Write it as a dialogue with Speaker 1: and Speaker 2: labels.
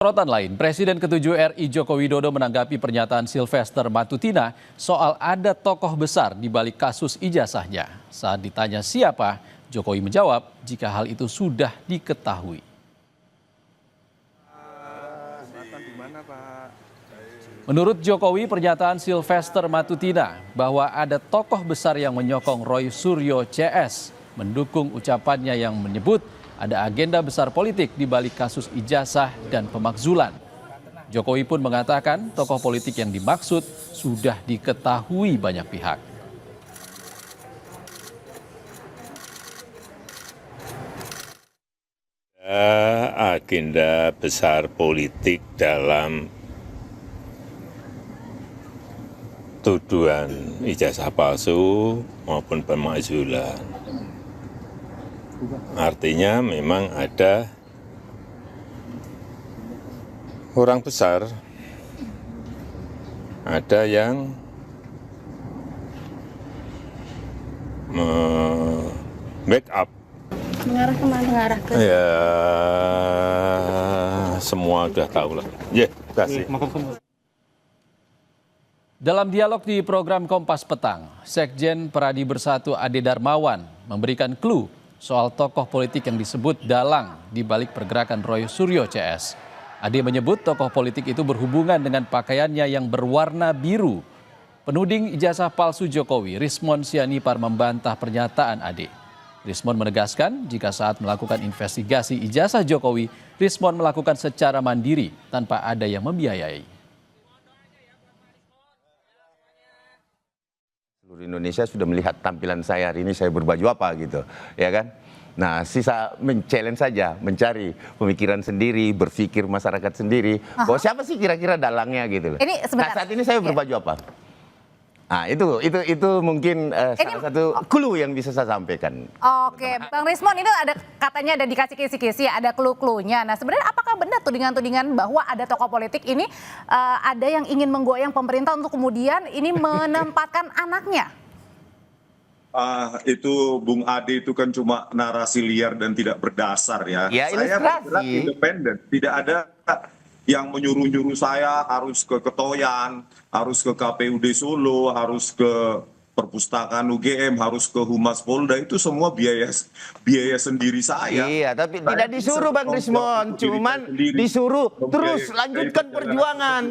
Speaker 1: Sorotan lain, Presiden ke-7 RI Joko Widodo menanggapi pernyataan Sylvester Matutina soal ada tokoh besar di balik kasus ijazahnya. Saat ditanya siapa, Jokowi menjawab jika hal itu sudah diketahui. Menurut Jokowi, pernyataan Sylvester Matutina bahwa ada tokoh besar yang menyokong Roy Suryo CS mendukung ucapannya yang menyebut ada agenda besar politik di balik kasus ijazah dan pemakzulan. Jokowi pun mengatakan tokoh politik yang dimaksud sudah diketahui banyak pihak.
Speaker 2: Agenda besar politik dalam tuduhan ijazah palsu maupun pemakzulan. Artinya memang ada orang besar, ada yang backup.
Speaker 3: Mengarah kemana? Mengarah ke?
Speaker 2: Ya, semua udah tahu lah. Ya, kasih.
Speaker 1: Dalam dialog di program Kompas Petang, Sekjen Peradi Bersatu Ade Darmawan memberikan clue soal tokoh politik yang disebut dalang di balik pergerakan Roy Suryo CS. Ade menyebut tokoh politik itu berhubungan dengan pakaiannya yang berwarna biru. Penuding ijazah palsu Jokowi, Rismon Sianipar membantah pernyataan Ade. Rismon menegaskan jika saat melakukan investigasi ijazah Jokowi, Rismon melakukan secara mandiri tanpa ada yang membiayai.
Speaker 4: Seluruh Indonesia sudah melihat tampilan saya hari ini, saya berbaju apa gitu, ya kan? Nah, sisa men-challenge saja, mencari pemikiran sendiri, berpikir masyarakat sendiri. Bahwa siapa sih kira-kira dalangnya gitu loh. Nah, saat ini saya berbaju apa? Nah, itu mungkin salah satu clue yang bisa saya sampaikan.
Speaker 3: Oke, Bang Rismon, ini ada katanya ada dikasih kisi-kisi, ada clue-cluenya. Nah, sebenarnya apakah benar tudingan-tudingan bahwa ada tokoh politik ini ada yang ingin menggoyang pemerintah untuk kemudian ini menempatkan anaknya?
Speaker 5: Itu Bung Ade itu kan cuma narasi liar dan tidak berdasar ya.
Speaker 4: Ya,
Speaker 5: Saya bergerak
Speaker 4: ilustrasi.
Speaker 5: independen, tidak ada yang menyuruh-nyuruh saya harus ke Ketoyan, harus ke KPUD Solo, harus ke perpustakaan UGM, harus ke Humas Polda, itu semua biaya sendiri saya.
Speaker 4: Iya, tapi
Speaker 5: Saya
Speaker 4: tidak
Speaker 5: bisa
Speaker 4: disuruh Bang
Speaker 5: bertanggung jawab
Speaker 4: Rismon,
Speaker 5: untuk diri
Speaker 4: cuman
Speaker 5: saya sendiri.
Speaker 4: disuruh terus
Speaker 5: Membiayai
Speaker 4: lanjutkan
Speaker 5: perjalanan
Speaker 4: perjuangan.